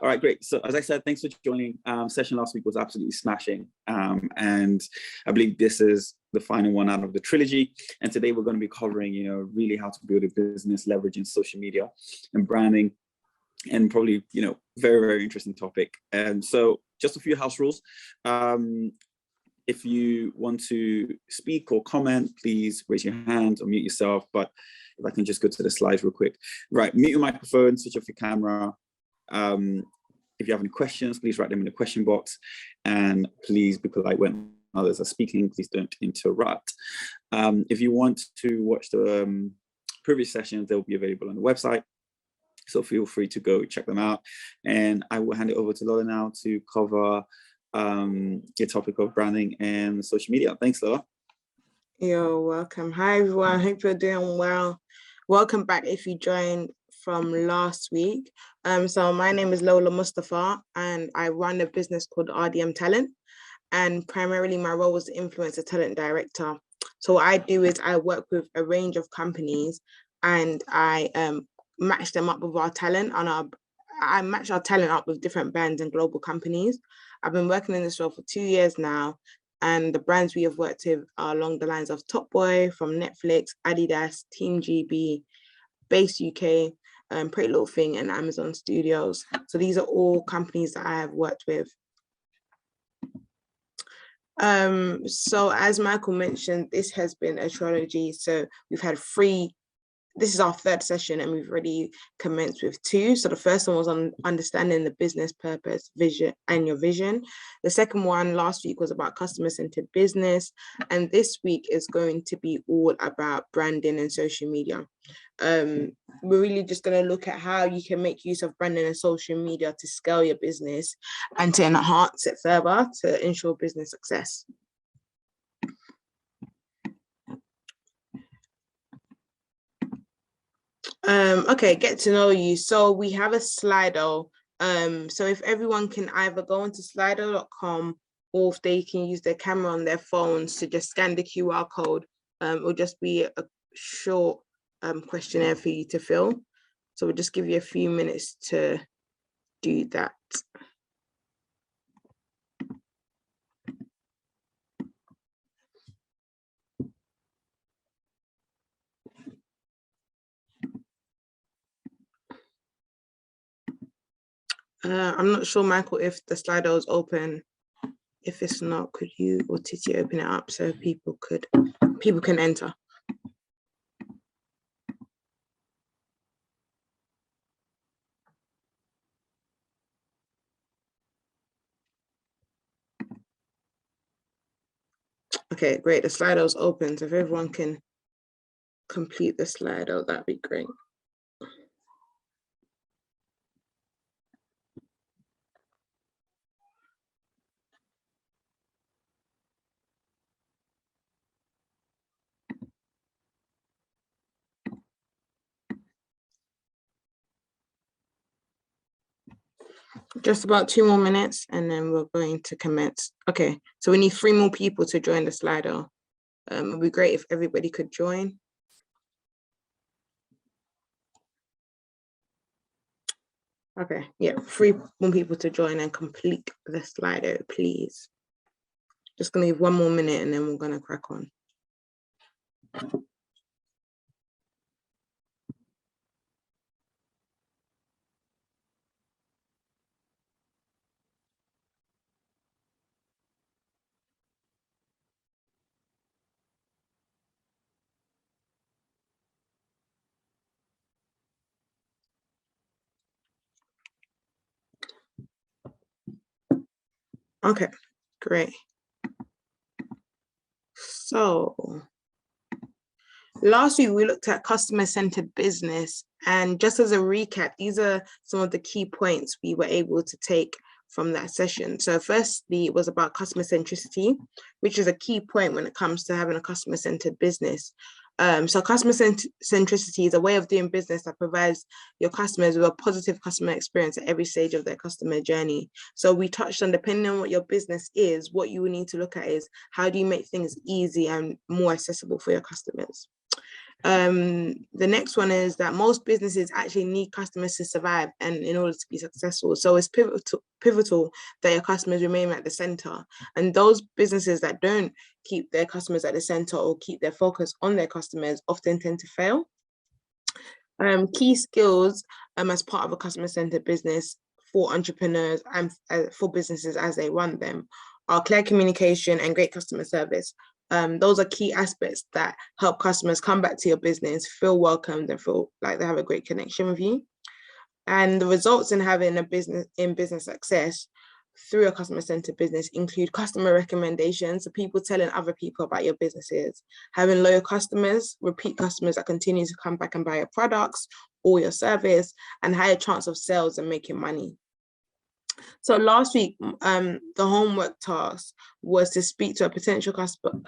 All right, great. So as I said, thanks for joining. Session last week was absolutely smashing. And I believe this is the final one out of the trilogy. And today we're going to be covering, really how to build a business leveraging social media and branding, and probably, very, very interesting topic. And so just a few house rules. If you want to speak or comment, please raise your hand or mute yourself. But if I can just go to the slides real quick. Right, mute your microphone, switch off your camera. If you have any questions, please write them in the question box, and please be polite when others are speaking. Please don't interrupt. If you want to watch the previous sessions, they'll be available on the website, so feel free to go check them out. And I will hand it over to Lola now to cover your topic of branding and social media. Thanks, Lola. You're welcome. Hi everyone, hope you're doing well. Welcome back if you joined from last week. So my name is Lola Mustafa, and I run a business called RDM Talent, and primarily my role was the influencer talent director. So what I do is I work with a range of companies, and I match them up with our talent, and I match our talent up with different brands and global companies. I've been working in this role for 2 years now, and the brands we have worked with are along the lines of Top Boy from Netflix, Adidas, Team GB, Base UK, Pretty Little Thing, and Amazon Studios. So these are all companies that I have worked with. So as Michael mentioned, this has been a trilogy. So we've had this is our third session, and we've already commenced with 2. So the first one was on understanding the business purpose, vision, and your vision. The second one last week was about customer-centered business. And this week is going to be all about branding and social media. We're really just going to look at how you can make use of branding and social media to scale your business and to enhance it further to ensure business success. Okay, get to know you. So we have a Slido. So if everyone can either go into slido.com, or if they can use their camera on their phones to just scan the QR code, it'll just be a short questionnaire for you to fill. So we'll just give you a few minutes to do that. I'm not sure, Michael, if the Slido is open. If it's not, could you or Titi open it up so people can enter? Okay, great. The Slido is open. So if everyone can complete the Slido, that'd be great. Just about 2 more minutes, and then we're going to commence. Okay, so we need 3 more people to join the Slido. It would be great if everybody could join. Okay, yeah, 3 more people to join and complete the Slido, please. Just gonna give 1 more minute, and then we're gonna crack on. Okay, great. So last week we looked at customer-centered business, and just as a recap, these are some of the key points we were able to take from that session. So firstly, it was about customer centricity, which is a key point when it comes to having a customer-centered business. So customer centricity is a way of doing business that provides your customers with a positive customer experience at every stage of their customer journey. So we touched on, depending on what your business is, what you will need to look at is how do you make things easy and more accessible for your customers. The next one is that most businesses actually need customers to survive and in order to be successful. So it's pivotal that your customers remain at the center. And those businesses that don't keep their customers at the center or keep their focus on their customers often tend to fail. Key skills as part of a customer-centered business for entrepreneurs and for businesses as they run them are clear communication and great customer service. Those are key aspects that help customers come back to your business, feel welcomed, and feel like they have a great connection with you. And the results in having a business success through a customer-centered business include customer recommendations, so people telling other people about your businesses, having loyal customers, repeat customers that continue to come back and buy your products or your service, and higher chance of sales and making money. So last week, the homework task was to speak to a potential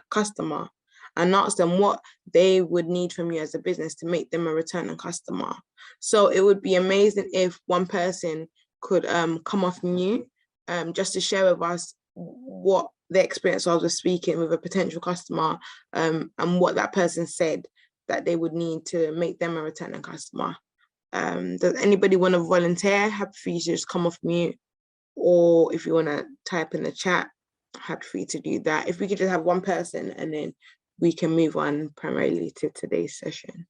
customer and ask them what they would need from you as a business to make them a returning customer. So it would be amazing if one person could come off mute just to share with us what the experience was with speaking with a potential customer and what that person said that they would need to make them a returning customer. Does anybody want to volunteer? Happy for you to just come off mute, or if you want to type in the chat, happy for you to do that. If we could just have one person and then we can move on primarily to today's session.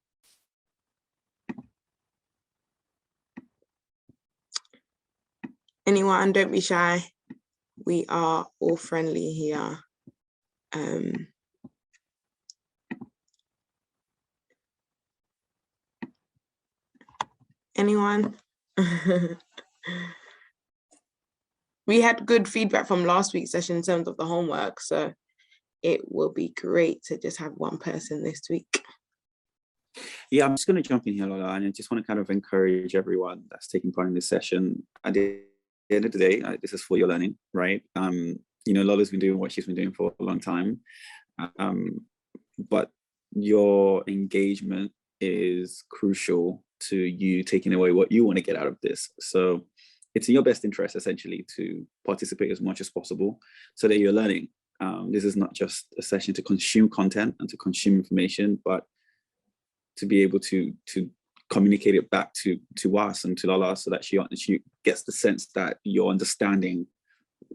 Anyone, don't be shy. We are all friendly here. Anyone? We had good feedback from last week's session in terms of the homework, so it will be great to just have one person this week. Yeah, I'm just going to jump in here, Lola, and I just want to kind of encourage everyone that's taking part in this session. At the end of the day, this is for your learning, right? You know, Lola's been doing what she's been doing for a long time, but your engagement is crucial to you taking away what you want to get out of this. So it's in your best interest, essentially, to participate as much as possible so that you're learning. This is not just a session to consume content and to consume information, but to be able to communicate it back to us and to Lola so that she gets the sense that you're understanding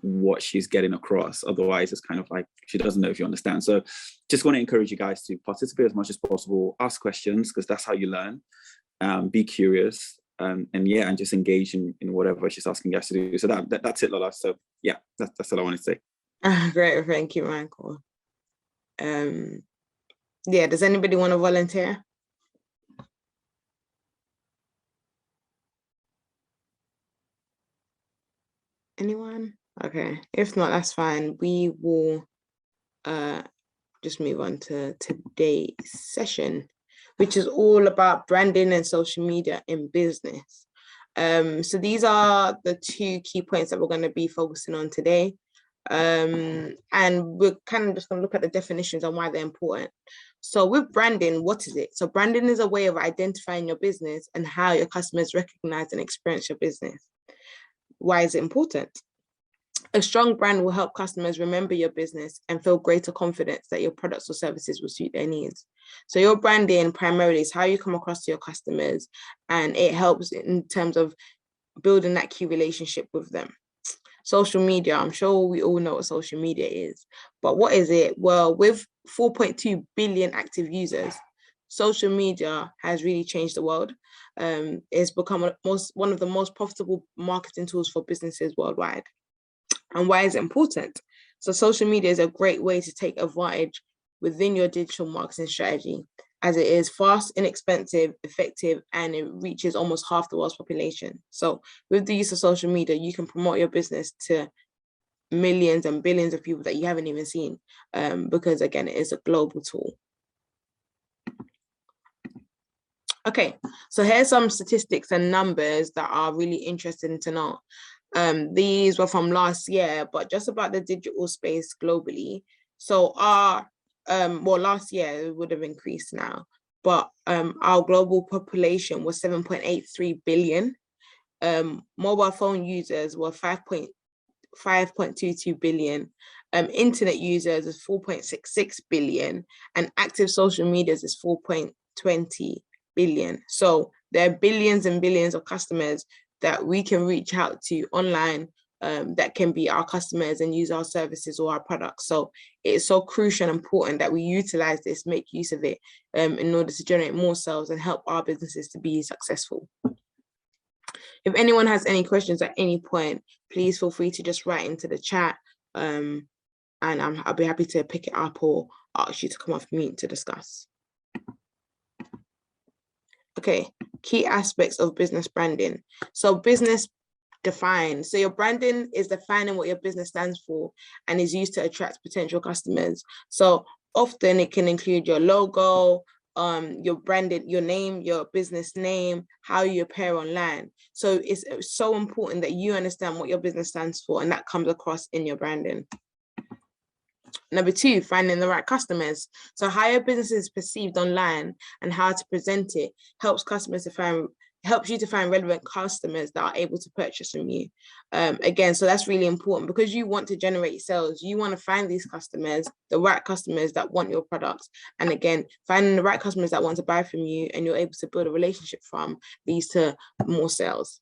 what she's getting across. Otherwise, it's kind of like she doesn't know if you understand. So just want to encourage you guys to participate as much as possible, ask questions, because that's how you learn. Be curious, and just engage in whatever she's asking you guys to do. So that's it, Lola. So yeah, that's all I want to say. Great, thank you, Michael. Yeah, does anybody want to volunteer? Anyone? Okay, if not, that's fine. We will just move on to today's session, which is all about branding and social media in business. So these are the two key points that we're going to be focusing on today. And we're kind of just going to look at the definitions and why they're important. So with branding, what is it? So branding is a way of identifying your business and how your customers recognize and experience your business. Why is it important? A strong brand will help customers remember your business and feel greater confidence that your products or services will suit their needs. So your branding primarily is how you come across to your customers, and it helps in terms of building that key relationship with them. Social media, I'm sure we all know what social media is, but what is it? Well, with 4.2 billion active users, social media has really changed the world. It's become one of the most profitable marketing tools for businesses worldwide. And why is it important? So social media is a great way to take advantage within your digital marketing strategy, as it is fast, inexpensive, effective, and it reaches almost half the world's population. So with the use of social media, you can promote your business to millions and billions of people that you haven't even seen, because again, it is a global tool. Okay, so here's some statistics and numbers that are really interesting to know. These were from last year, but just about the digital space globally. So last year it would have increased now, but our global population was 7.83 billion. Mobile phone users were 5.22 billion. Internet users is 4.66 billion, and active social medias is 20 billion. So there are billions and billions of customers that we can reach out to online, that can be our customers and use our services or our products. So it's so crucial and important that we utilize this, make use of it, in order to generate more sales and help our businesses to be successful. If anyone has any questions at any point, please feel free to just write into the chat, and I'll be happy to pick it up or ask you to come off mute to discuss. Okay, key aspects of business branding. So business defined. So your branding is defining what your business stands for and is used to attract potential customers. So often it can include your logo, your branding, your name, your business name, how you appear online. So it's so important that you understand what your business stands for, and that comes across in your branding. Number 2, finding the right customers. So how your business is perceived online and how to present it helps you to find relevant customers that are able to purchase from you. Again, so that's really important because you want to generate sales. You want to find these customers, the right customers that want your products. And again, finding the right customers that want to buy from you and you're able to build a relationship from leads to more sales.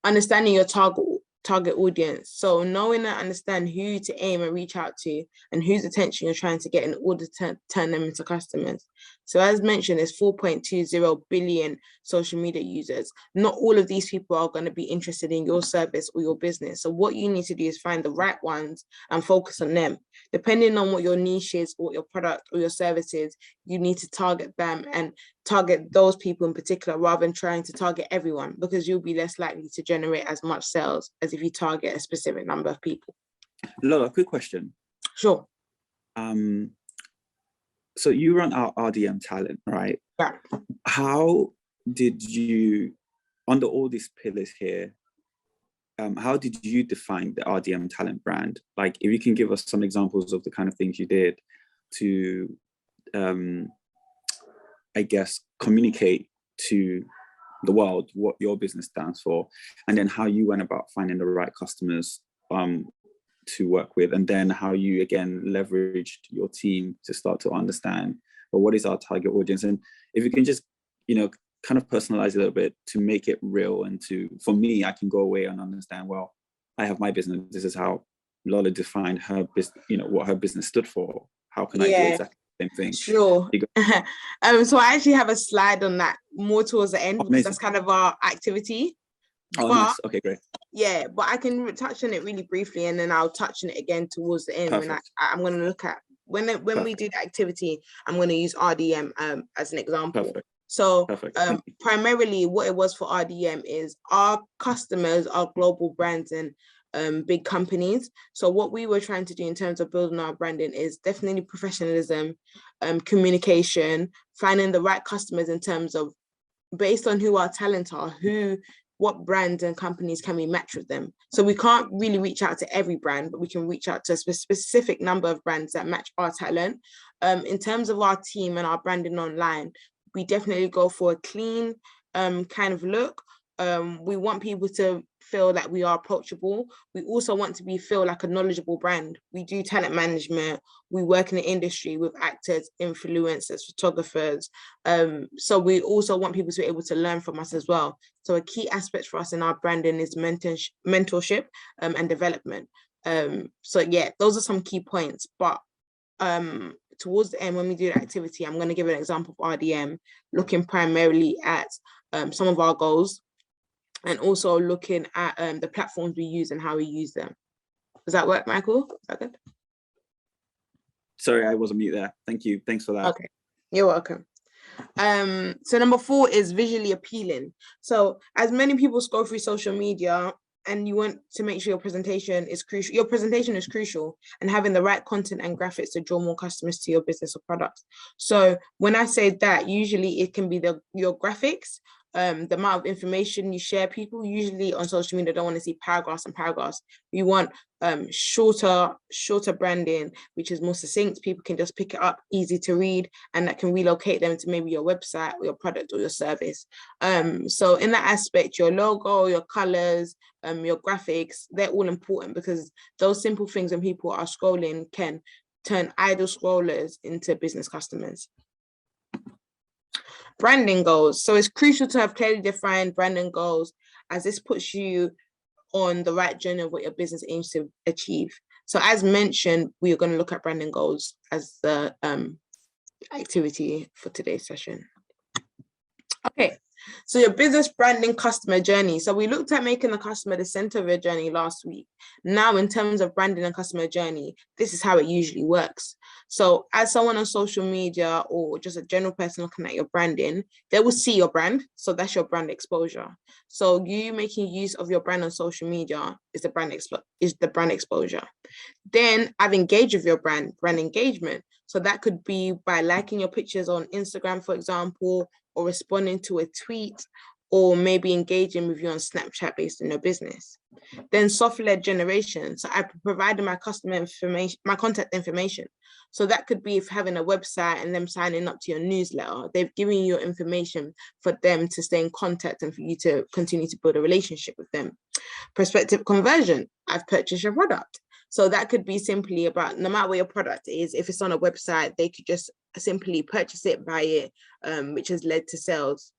Understanding your target audience. So knowing and understand who to aim and reach out to and whose attention you're trying to get in order to turn them into customers. So as mentioned, there's 4.20 billion social media users. Not all of these people are going to be interested in your service or your business. So what you need to do is find the right ones and focus on them. Depending on what your niche is or your product or your service is, you need to target them and target those people in particular rather than trying to target everyone, because you'll be less likely to generate as much sales as if you target a specific number of people. Lola, quick question. Sure. So you run our RDM talent, right? Yeah. How did you, under all these pillars here, how did you define the RDM talent brand? Like, if you can give us some examples of the kind of things you did to, I guess, communicate to the world what your business stands for, and then how you went about finding the right customers to work with, and then how you again leveraged your team to start to understand, well, what is our target audience? And if you can just, kind of personalize it a little bit to make it real, and for me, I can go away and understand, well, I have my business. This is how Lola defined her business, what her business stood for. How can I do exactly the same thing? Sure. So I actually have a slide on that more towards the end, because that's kind of our activity. Oh, nice. Okay, great. Yeah, but I can touch on it really briefly, and then I'll touch on it again towards the end. Perfect. When I'm going to look at when we do the activity, I'm going to use RDM as an example. Perfect. So primarily what it was for RDM is our customers are global brands and big companies. So what we were trying to do in terms of building our branding is definitely professionalism, communication, finding the right customers in terms of based on who our talent are, what brands and companies can we match with them. So we can't really reach out to every brand, but we can reach out to a specific number of brands that match our talent. In terms of our team and our branding online, we definitely go for a clean kind of look. We want people to feel that we are approachable. We also want to feel like a knowledgeable brand. We do talent management. We work in the industry with actors, influencers, photographers. So we also want people to be able to learn from us as well. So a key aspect for us in our branding is mentorship and development. So yeah, those are some key points. But towards the end, when we do the activity, I'm going to give an example of RDM, looking primarily at some of our goals, and also looking at the platforms we use and how we use them. Does that work, Michael? Is that good? Sorry, I was on mute there. Thank you. Thanks for that. Okay, you're welcome. So number 4 is visually appealing. So as many people scroll through social media, and you want to make sure your presentation is crucial. Your presentation is crucial, and having the right content and graphics to draw more customers to your business or product. So when I say that, usually it can be your graphics, the amount of information you share. People usually on social media don't want to see paragraphs and paragraphs. We want shorter branding, which is more succinct. People can just pick it up, easy to read, and that can relocate them to maybe your website or your product or your service. So in that aspect, your logo, your colors, your graphics, they're all important, because those simple things when people are scrolling can turn idle scrollers into business customers. Branding goals. So it's crucial to have clearly defined branding goals, as this puts you on the right journey of what your business aims to achieve. So as mentioned, we are going to look at branding goals as the activity for today's session. Okay, so your business branding customer journey. So we looked at making the customer the center of your journey last week. Now, in terms of branding and customer journey, this is how it usually works. So as someone on social media or just a general person looking at your branding, they will see your brand. So that's your brand exposure. So you making use of your brand on social media is the brand exposure. Then I've engaged with your brand engagement. So that could be by liking your pictures on Instagram, for example, or responding to a tweet, or maybe engaging with you on Snapchat based on your business. Then soft-led generation. So I provided my customer information, my contact information. So that could be if having a website and them signing up to your newsletter. They've given you your information for them to stay in contact and for you to continue to build a relationship with them. Prospective conversion. I've purchased your product. So that could be simply about, no matter what your product is, if it's on a website, they could just simply purchase it, buy it, which has led to sales.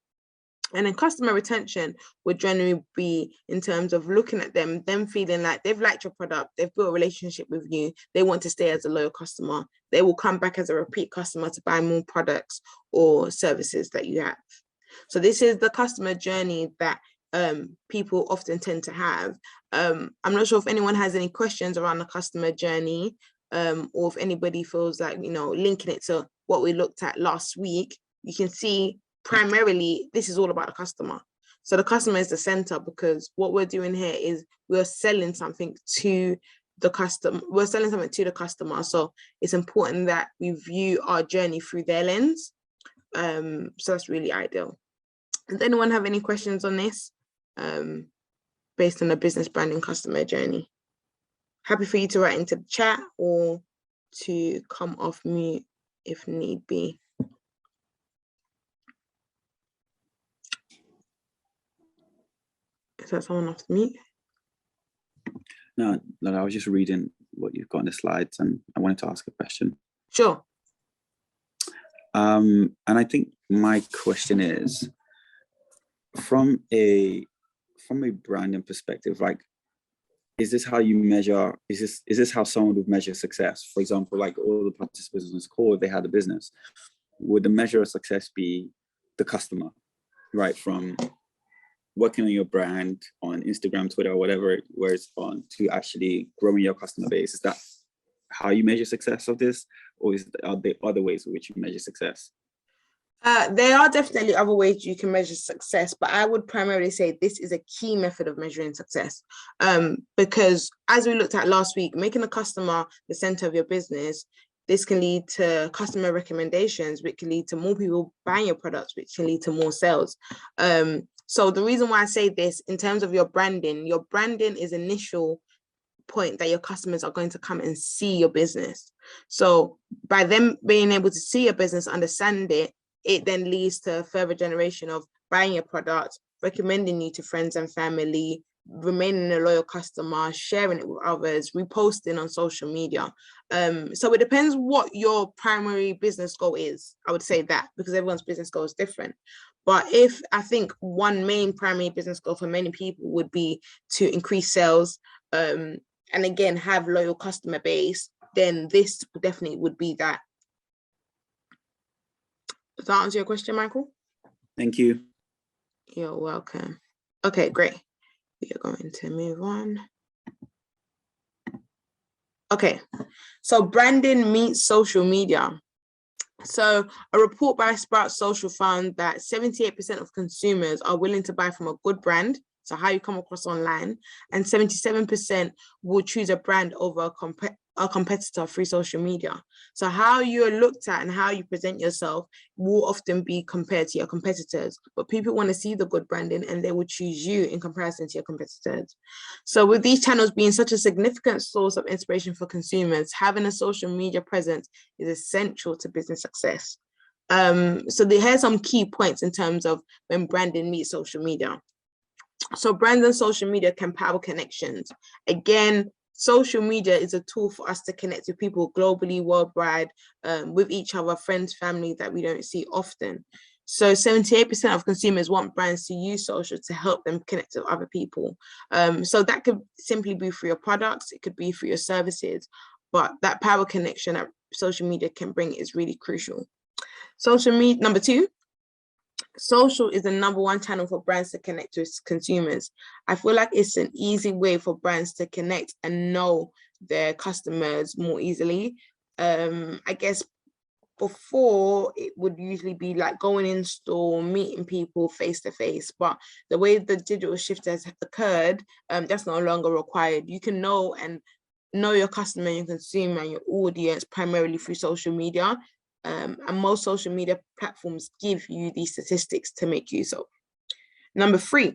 And then customer retention would generally be in terms of looking at them feeling like they've liked your product, they've built a relationship with you, they want to stay as a loyal customer, they will come back as a repeat customer to buy more products or services that you have. So this is the customer journey that people often tend to have. I'm not sure if anyone has any questions around the customer journey, or if anybody feels like, linking it to what we looked at last week. You can see primarily this is all about the customer. So the customer is the center, because what we're doing here is we're selling something to the customer. So it's important that we view our journey through their lens. So that's really ideal. Does anyone have any questions on this? Based on the business branding customer journey. Happy for you to write into the chat or to come off mute if need be. Is that someone off mute? No, I was just reading what you've got in the slides and I wanted to ask a question. Sure. And I think my question is, from a branding perspective, like, is this how you measure, is this how someone would measure success? For example, like all the participants on this call, if they had a business, would the measure of success be the customer, right? From working on your brand on Instagram, Twitter, or whatever where it's on, to actually growing your customer base? Is that how you measure success of this? Or are there other ways in which you measure success? There are definitely other ways you can measure success, but I would primarily say this is a key method of measuring success, because as we looked at last week, making the customer the center of your business, this can lead to customer recommendations, which can lead to more people buying your products, which can lead to more sales. So the reason why I say this in terms of your branding is initial point that your customers are going to come and see your business. So by them being able to see your business, understand it, it then leads to a further generation of buying your product, recommending you to friends and family, remaining a loyal customer, sharing it with others, reposting on social media. So it depends what your primary business goal is. I would say that, because everyone's business goal is different. But if I think one main primary business goal for many people would be to increase sales, and again, have loyal customer base, then this definitely would be that. Does that answer your question, Michael? Thank you. You're welcome. Okay, great. We are going to move on. Okay, so branding meets social media. So a report by Sprout Social found that 78% of consumers are willing to buy from a good brand, so how you come across online, and 77% will choose a brand over a competitor through social media. So how you're looked at and how you present yourself will often be compared to your competitors, but people want to see the good branding and they will choose you in comparison to your competitors. So with these channels being such a significant source of inspiration for consumers, having a social media presence is essential to business success. So here's some key points in terms of when branding meets social media. So brands and social media can power connections. Again, social media is a tool for us to connect with people globally, worldwide, with each other, friends, family that we don't see often. So 78% of consumers want brands to use social to help them connect with other people. So that could simply be for your products, it could be for your services, but that power connection that social media can bring is really crucial. Social media, number 2, social is the number 1 channel for brands to connect with consumers. I feel like it's an easy way for brands to connect and know their customers more easily. I guess before it would usually be like going in store, meeting people face to face, but the way the digital shift has occurred, that's no longer required. You can know your customer, your consumer, and your audience primarily through social media. And most social media platforms give you these statistics to make use of. Number 3,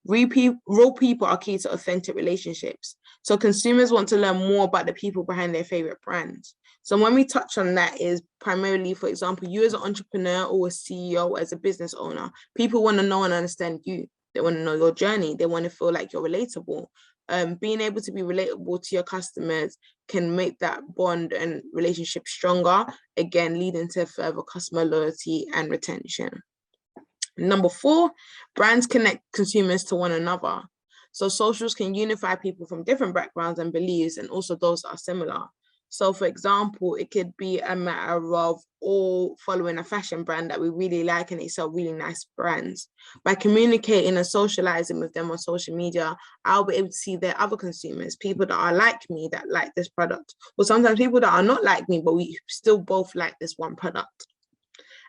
real people are key to authentic relationships. So consumers want to learn more about the people behind their favorite brands. So when we touch on that is primarily, for example, you as an entrepreneur or a CEO, as a business owner, people want to know and understand you. They want to know your journey. They want to feel like you're relatable. Being able to be relatable to your customers can make that bond and relationship stronger, again, leading to further customer loyalty and retention. Number 4, brands connect consumers to one another. So socials can unify people from different backgrounds and beliefs, and also those that are similar. So for example, it could be a matter of all following a fashion brand that we really like and they sell really nice brands. By communicating and socializing with them on social media, I'll be able to see their other consumers, people that are like me that like this product, or sometimes people that are not like me, but we still both like this one product.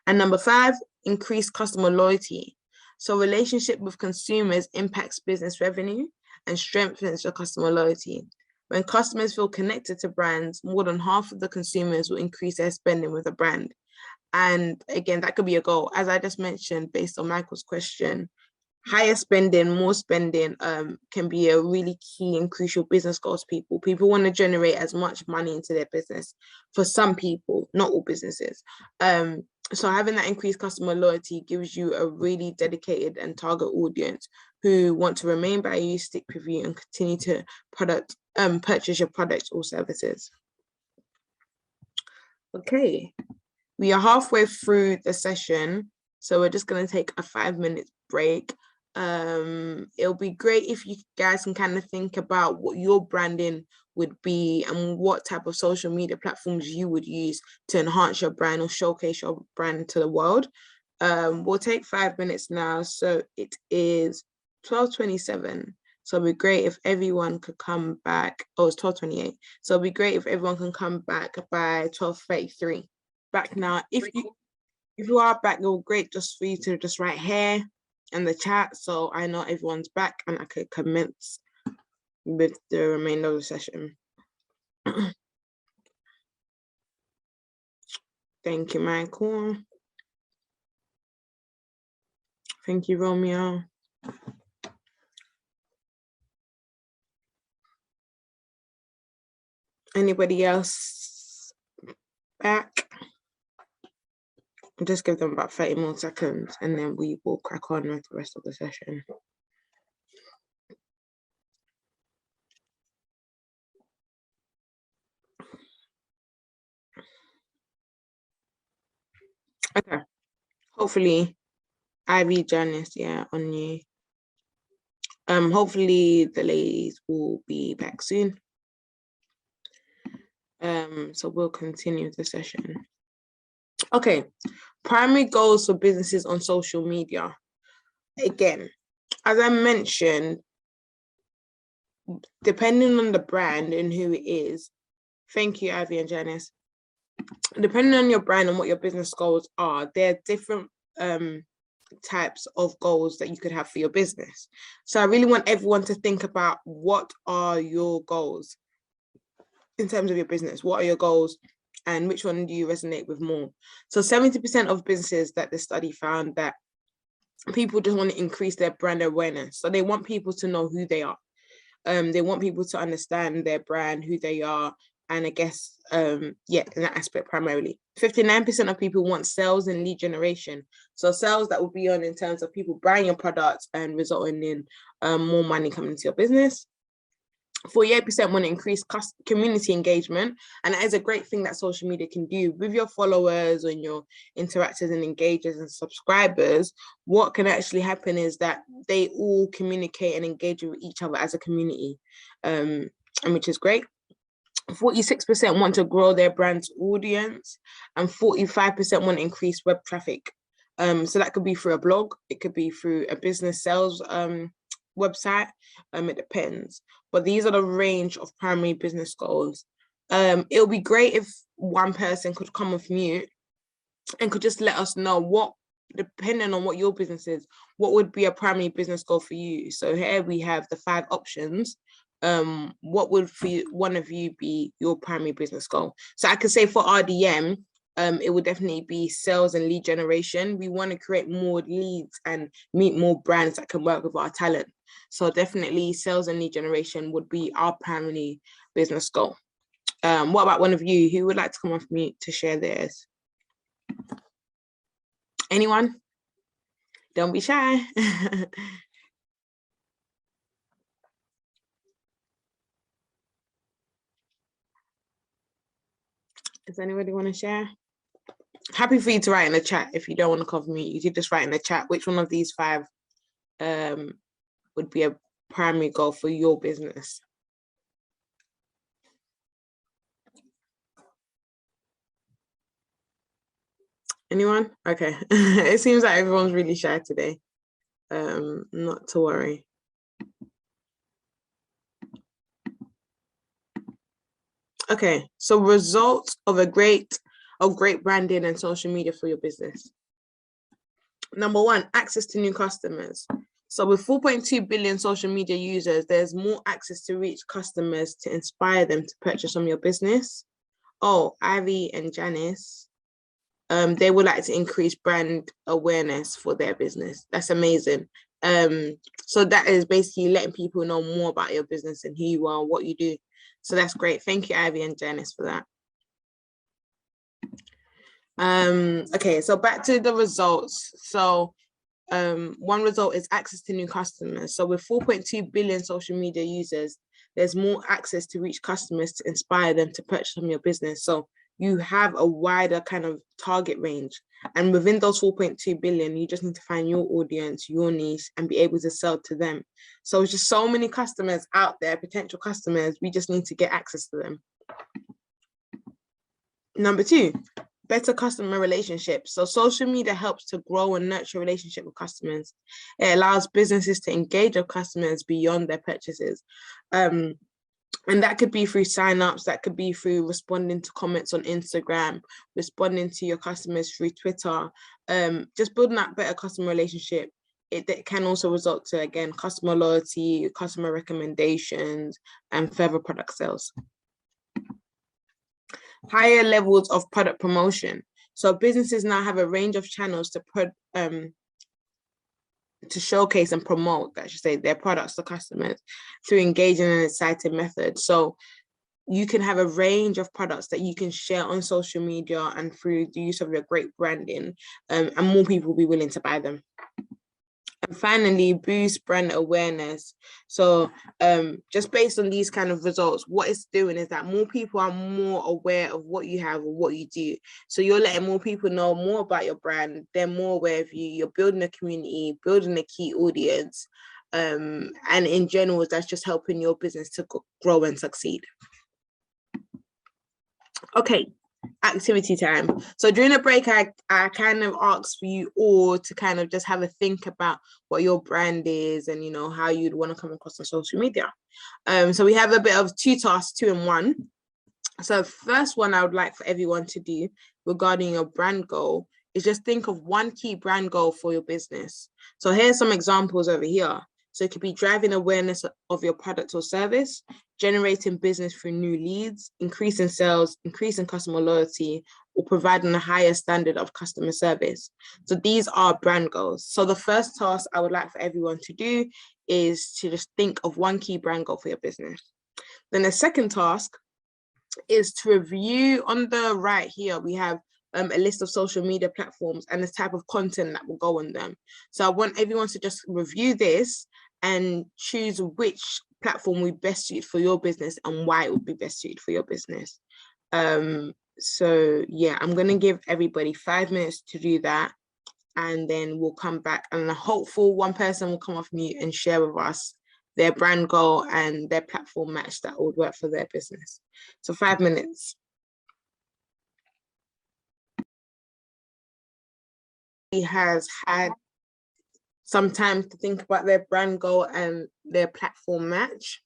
And number 5, increase customer loyalty. So relationship with consumers impacts business revenue and strengthens your customer loyalty. When customers feel connected to brands, more than half of the consumers will increase their spending with a brand. And again, that could be a goal. As I just mentioned, based on Michael's question, higher spending, more spending can be a really key and crucial business goal to people. People want to generate as much money into their business. For some people, not all businesses. So having that increased customer loyalty gives you a really dedicated and target audience who want to remain by you, stick with you, and continue to purchase your products or services. Okay, we are halfway through the session, so we're just going to take a 5-minute break. It'll be great if you guys can kind of think about what your branding would be and what type of social media platforms you would use to enhance your brand or showcase your brand to the world. We'll take 5 minutes now, so it is 12:27. So it'd be great if everyone could come back. Oh, it's 12:28. So it'd be great if everyone can come back by 12:33. Back now. If you are back, it would be great just for you to just write here in the chat so I know everyone's back and I could commence with the remainder of the session. Thank you, Michael. Thank you, Romeo. Anybody else back? I'll just give them about 30 more seconds and then we will crack on with the rest of the session. Okay, hopefully Ivy, Janice, yeah, on you. Hopefully the ladies will be back soon. So we'll continue the session. Okay, primary goals for businesses on social media. Again, as I mentioned, depending on the brand and who it is, thank you, Ivy and Janice. Depending on your brand and what your business goals are, there are different types of goals that you could have for your business. So I really want everyone to think about what are your goals in terms of your business. What are your goals and which one do you resonate with more? So 70% of businesses that the study found that people just want to increase their brand awareness. So they want people to know who they are. They want people to understand their brand, who they are, and I guess, yeah, in that aspect primarily. 59% of people want sales and lead generation. So sales that will be on in terms of people buying your products and resulting in more money coming into your business. 48% want to increase community engagement, and that is a great thing that social media can do with your followers and your interactors and engagers and subscribers. What can actually happen is that they all communicate and engage with each other as a community, and which is great. 46% want to grow their brand's audience, and 45% want to increase web traffic. So that could be through a blog, it could be through a business sales website, it depends. But these are the range of primary business goals. It'll be great if one person could come off mute and could just let us know what, depending on what your business is, what would be a primary business goal for you. So here we have the 5 options. What would for one of you be your primary business goal? So I could say for RDM, it would definitely be sales and lead generation. We want to create more leads and meet more brands that can work with our talent. So definitely sales and lead generation would be our primary business goal. What about one of you? Who would like to come off mute to share theirs? Anyone? Don't be shy. Does anybody want to share? Happy for you to write in the chat. If you don't want to cover me, you could just write in the chat which one of these 5 would be a primary goal for your business. Anyone? Okay. It seems like everyone's really shy today. Not to worry. Okay, so results of great branding and social media for your business. Number 1, access to new customers. So with 4.2 billion social media users, there's more access to reach customers to inspire them to purchase from your business. Oh, Ivy and Janice, they would like to increase brand awareness for their business. That's amazing. So that is basically letting people know more about your business and who you are, what you do. So that's great. Thank you, Ivy and Janice, for that. Okay, so back to the results. So one result is access to new customers. So with 4.2 billion social media users, there's more access to reach customers to inspire them to purchase from your business. So you have a wider kind of target range. And within those 4.2 billion, you just need to find your audience, your niche, and be able to sell to them. So it's just so many customers out there, potential customers, we just need to get access to them. Number 2, better customer relationships. So social media helps to grow and nurture a relationship with customers. It allows businesses to engage with customers beyond their purchases. And that could be through signups, that could be through responding to comments on Instagram, responding to your customers through Twitter, just building that better customer relationship. It can also result to, again, customer loyalty, customer recommendations, and further product sales. Higher levels of product promotion. So businesses now have a range of channels to showcase and promote, I should say, their products to customers through engaging and exciting methods. So you can have a range of products that you can share on social media and through the use of your great branding, and more people will be willing to buy them. And finally, boost brand awareness. So just based on these kind of results, what it's doing is that more people are more aware of what you have or what you do. So you're letting more people know more about your brand. They're more aware of you. You're building a community, building a key audience. And in general, that's just helping your business to grow and succeed. Okay. Activity time. So during the break, I kind of asked for you all to kind of just have a think about what your brand is and, you know, how you'd want to come across on social media. So we have a bit of 2 tasks, 2 in 1. So first one I would like for everyone to do regarding your brand goal is just think of one key brand goal for your business. So here's some examples over here. So it could be driving awareness of your product or service, generating business through new leads, increasing sales, increasing customer loyalty, or providing a higher standard of customer service. So these are brand goals. So the first task I would like for everyone to do is to just think of one key brand goal for your business. Then the second task is to review. On the right here, we have a list of social media platforms and the type of content that will go on them. So I want everyone to just review this and choose which platform would be best suited for your business and why it would be best suited for your business. So yeah, I'm going to give everybody 5 minutes to do that, and then we'll come back, and I'm hopeful one person will come off mute and share with us their brand goal and their platform match that would work for their business. So 5 minutes. He has had some time to think about their brand goal and their platform match.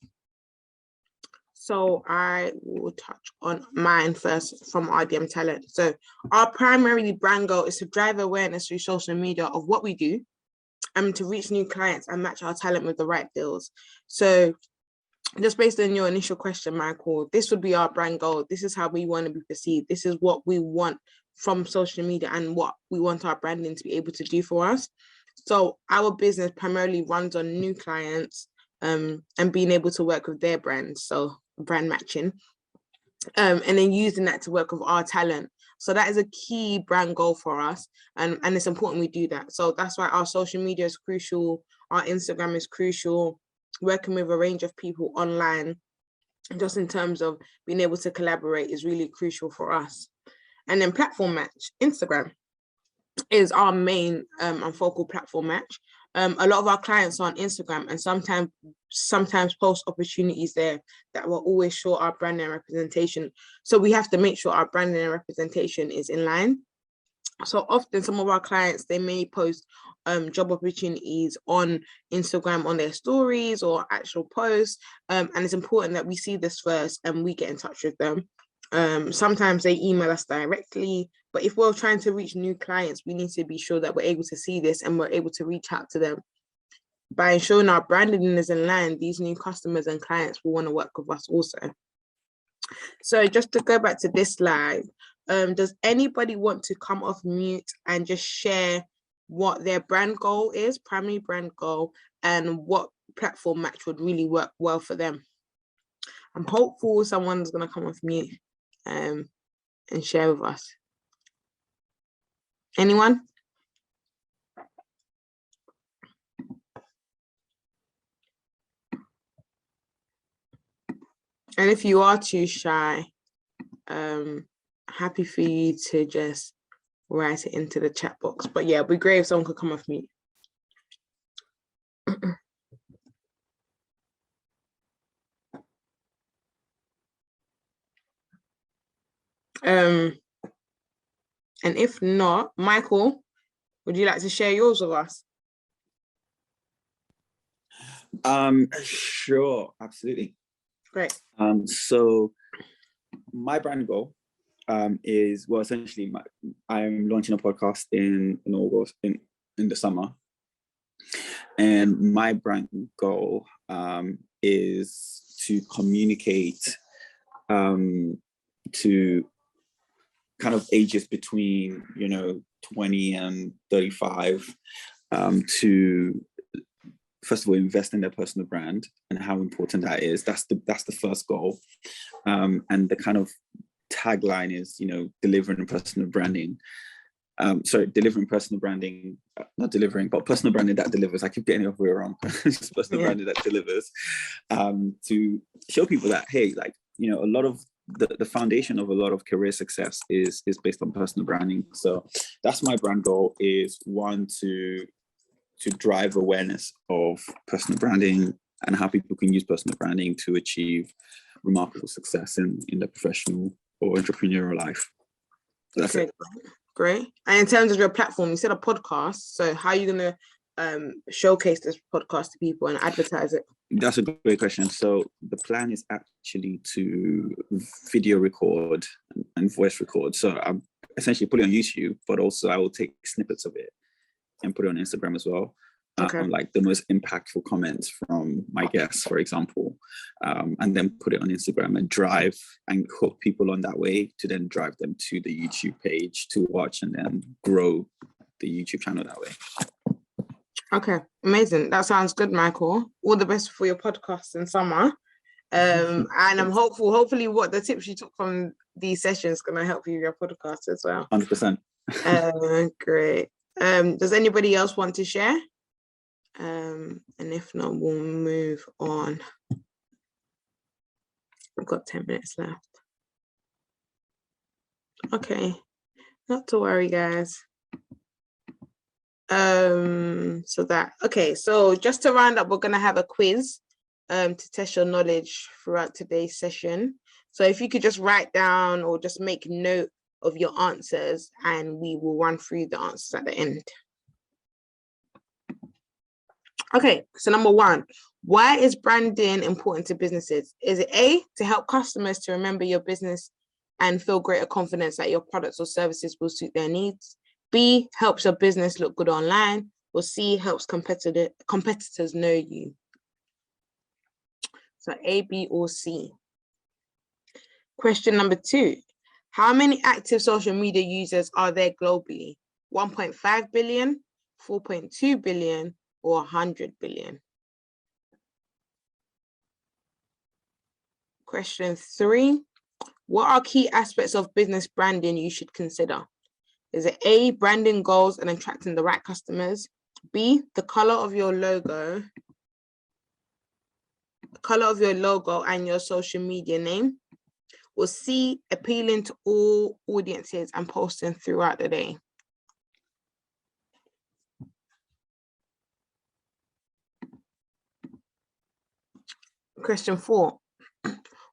So I will touch on mine first from RDM Talent. So our primary brand goal is to drive awareness through social media of what we do and to reach new clients and match our talent with the right deals. So just based on your initial question, Michael, this would be our brand goal. This is how we want to be perceived. This is what we want from social media and what we want our branding to be able to do for us. So our business primarily runs on new clients and being able to work with their brands, so brand matching, and then using that to work with our talent. So that is a key brand goal for us, and it's important we do that. So that's why our social media is crucial, our Instagram is crucial, working with a range of people online, just in terms of being able to collaborate, is really crucial for us. And then platform match, Instagram is our main and focal platform match. A lot of our clients are on Instagram and sometimes post opportunities there that will always show our brand and representation. So we have to make sure our branding and representation is in line. So often some of our clients, they may post job opportunities on Instagram on their stories or actual posts. And it's important that we see this first and we get in touch with them. Sometimes they email us directly, but if we're trying to reach new clients, we need to be sure that we're able to see this and we're able to reach out to them. By ensuring our branding is in line, these new customers and clients will want to work with us also. So just to go back to this slide, does anybody want to come off mute and just share what their brand goal is, primary brand goal, and what platform match would really work well for them? I'm hopeful someone's going to come off mute and share with us. Anyone? And if you are too shy, happy for you to just write it into the chat box. But yeah, it'd be great if someone could come off mute. And if not, Michael, would you like to share yours with us? Sure, absolutely. Great. So my brand goal is, well, essentially I'm launching a podcast in August, in the summer. And my brand goal is to communicate to kind of ages between 20 and 35 to first of all invest in their personal brand and how important that is. That's the first goal, and the kind of tagline is delivering personal branding. Delivering personal branding, not delivering, but personal branding that delivers. I keep getting it way wrong. Personal branding that delivers, to show people that, hey, a lot of the foundation of a lot of career success is based on personal branding. So that's my brand goal, is one, to drive awareness of personal branding and how people can use personal branding to achieve remarkable success in their professional or entrepreneurial life. So that's it. Great. And in terms of your platform, you said a podcast. So how are you going to showcase this podcast to people and advertise it? That's a great question. So the plan is actually to video record and voice record. So I'm essentially put it on YouTube, but also I will take snippets of it and put it on Instagram as well. Okay. Like the most impactful comments from my guests, for example, and then put it on Instagram and drive and hook people on that way to then drive them to the YouTube page to watch and then grow the YouTube channel that way. Okay, amazing. That sounds good, Michael. All the best for your podcast in summer. And I'm hopefully what the tips you took from these sessions going to help you with your podcast as well. 100%. Great. Does anybody else want to share? And if not, we'll move on. I've got 10 minutes left. Okay, not to worry, guys. So just to round up, we're gonna have a quiz to test your knowledge throughout today's session. So if you could just write down or just make note of your answers, and we will run through the answers at the end. Okay, so number one, why is branding important to businesses? Is it A, to help customers to remember your business and feel greater confidence that your products or services will suit their needs? B, helps your business look good online? Or C, helps competitors know you? So A, B, or C. Question number two, how many active social media users are there globally? 1.5 billion, 4.2 billion, or 100 billion? Question three, what are key aspects of business branding you should consider? Is it A, branding goals and attracting the right customers? B, the color of your logo and your social media name? Or C, appealing to all audiences and posting throughout the day? Question four,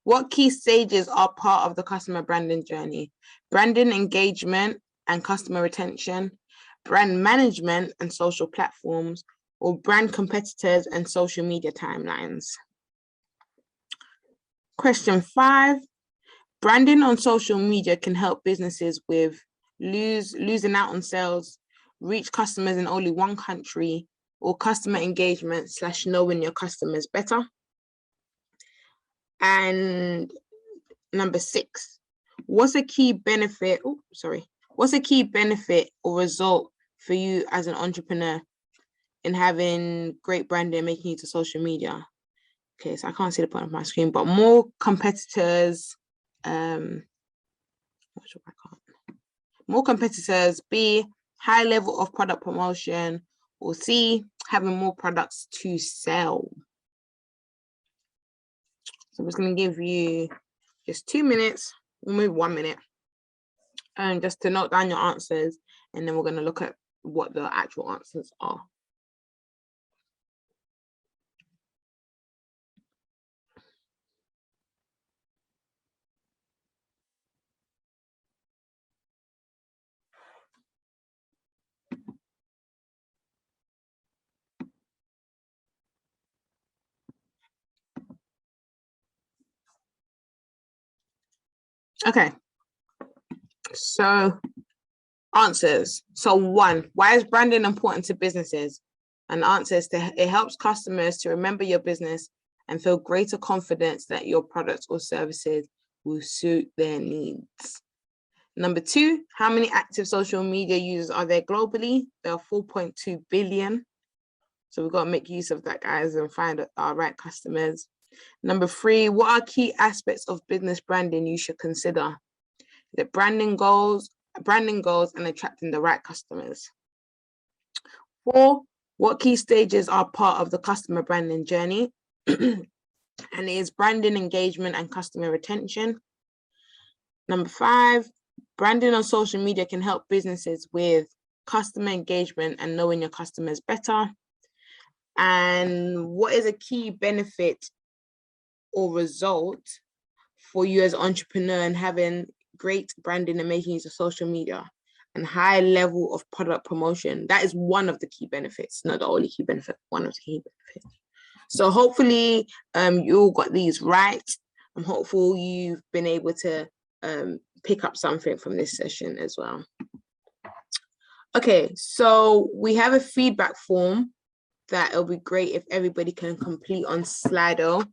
what key stages are part of the customer branding journey? Branding engagement and customer retention, brand management and social platforms, or brand competitors and social media timelines? Question five, branding on social media can help businesses with losing out on sales, reach customers in only one country, or customer engagement / knowing your customers better. And number six, what's a key benefit? What's a key benefit or result for you as an entrepreneur in having great branding, making it to social media? Okay, so I can't see the point of my screen, but more competitors. More competitors. B, high level of product promotion. Or C, having more products to sell. So I'm just going to give you just 2 minutes, we'll move 1 minute, and just to note down your answers, and then we're going to look at what the actual answers are. Okay, so answers. So 1, why is branding important to businesses? And the answer is it helps customers to remember your business and feel greater confidence that your products or services will suit their needs. Number 2, how many active social media users are there globally? There are 4.2 billion. So we've got to make use of that, guys, and find our right customers. Number 3, what are key aspects of business branding you should consider? The branding goals and attracting the right customers. 4, what key stages are part of the customer branding journey? And it is branding engagement and customer retention. Number 5, branding on social media can help businesses with customer engagement and knowing your customers better. And what is a key benefit or result for you as an entrepreneur in having great branding and making use of social media and high level of product promotion? That is one of the key benefits, not the only key benefit, one of the key benefits. So hopefully you all got these right. I'm hopeful you've been able to pick up something from this session as well. Okay, so we have a feedback form that it'll be great if everybody can complete on Slido.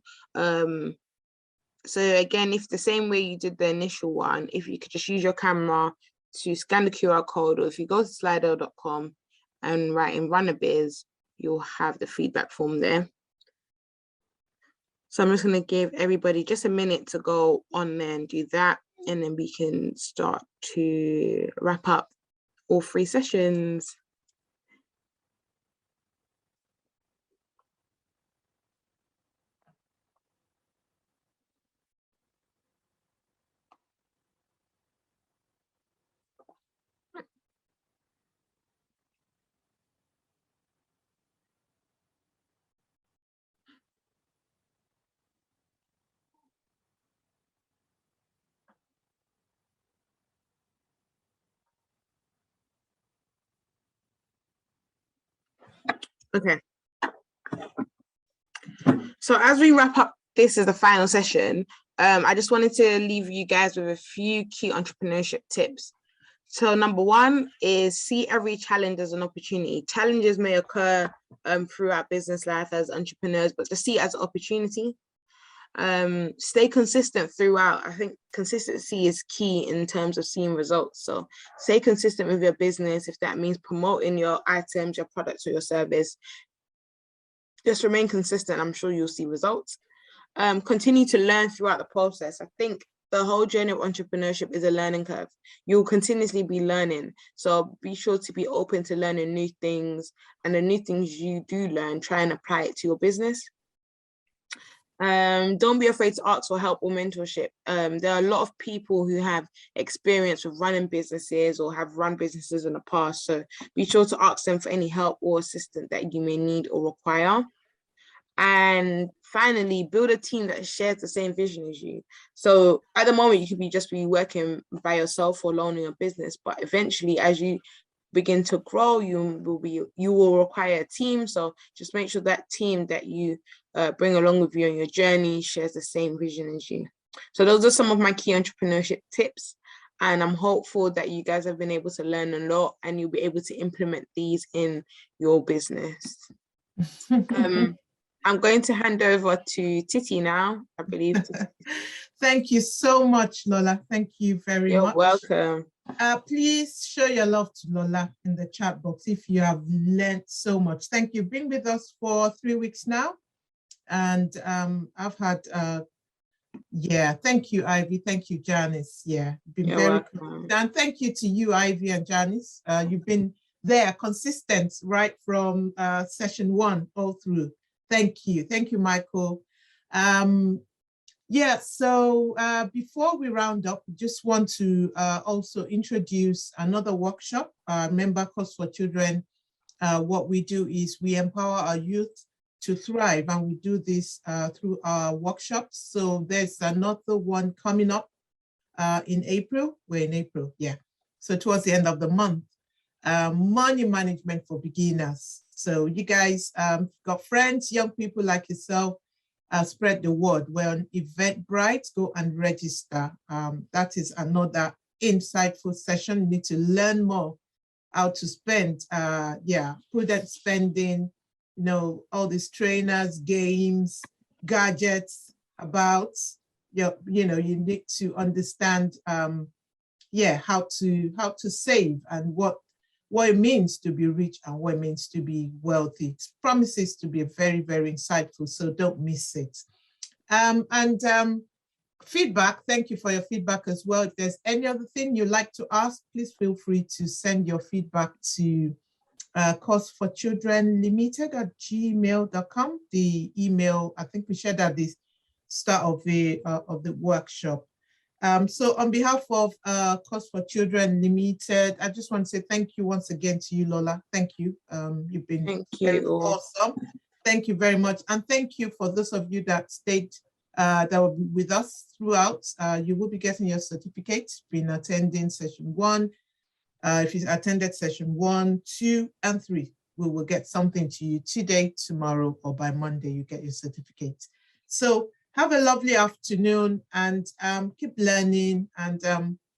So again, if the same way you did the initial one, if you could just use your camera to scan the QR code, or if you go to slido.com and write in Run a Biz, you'll have the feedback form there. So I'm just going to give everybody just a minute to go on there and do that, and then we can start to wrap up all 3 sessions. Okay. So as we wrap up, this is the final session. I just wanted to leave you guys with a few key entrepreneurship tips. So number one is see every challenge as an opportunity. Challenges may occur throughout business life as entrepreneurs, but just see it as an opportunity. Stay consistent throughout. I think consistency is key in terms of seeing results. So stay consistent with your business. If that means promoting your items, your products, or your service, just remain consistent. I'm sure you'll see results. Continue to learn throughout the process. I think the whole journey of entrepreneurship is a learning curve. You'll continuously be learning. So be sure to be open to learning new things, and the new things you do learn, try and apply it to your business. Don't be afraid to ask for help or mentorship. There are a lot of people who have experience with running businesses or have run businesses in the past. So be sure to ask them for any help or assistance that you may need or require. And finally, build a team that shares the same vision as you. So at the moment, you could just be working by yourself or alone in your business, but eventually, as you begin to grow, you will require a team. So just make sure that team that you bring along with you on your journey shares the same vision as you. So those are some of my key entrepreneurship tips, and I'm hopeful that you guys have been able to learn a lot and you'll be able to implement these in your business. I'm going to hand over to Titi now, I believe. Thank you so much, Lola. Thank you very much. You're welcome. Please show your love to Lola in the chat box if you have learned so much. Thank you. Been with us for 3 weeks now. And I've had, thank you, Ivy. Thank you, Janice. Yeah, been You're very welcome. And thank you to you, Ivy and Janice. You've been there, consistent, right from session 1 all through. Thank you. Thank you, Michael. So before we round up, we just want to also introduce another workshop, Member Course for Children. What we do is we empower our youth to thrive, and we do this through our workshops. So there's another one coming up in April. We're in April, yeah. So towards the end of the month, money management for beginners. So you guys got friends, young people like yourself, spread the word. We're on Eventbrite, go and register. That is another insightful session. You need to learn more how to spend, prudent spending, you know, all these trainers, games, gadgets about, you know, you need to understand, how to save and what it means to be rich and what it means to be wealthy. It promises to be very, very insightful, so don't miss it. Feedback, thank you for your feedback as well. If there's any other thing you'd like to ask, please feel free to send your feedback to courseforchildrenlimited@gmail.com. The email, I think we shared at the start of the workshop. So on behalf of Course for Children Limited, I just want to say thank you once again to you, Lola. Thank you. You've been very awesome. Thank you very much. And thank you for those of you that stayed, that will be with us throughout. You will be getting your certificate, been attending session 1. If you attended session 1, 2, and 3, we will get something to you today, tomorrow, or by Monday, you get your certificate. So have a lovely afternoon and keep learning. And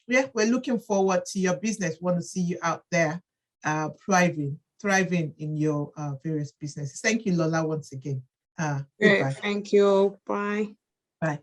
we're looking forward to your business. We want to see you out there thriving in your various businesses. Thank you, Lola, once again. Goodbye. Thank you. Bye. Bye.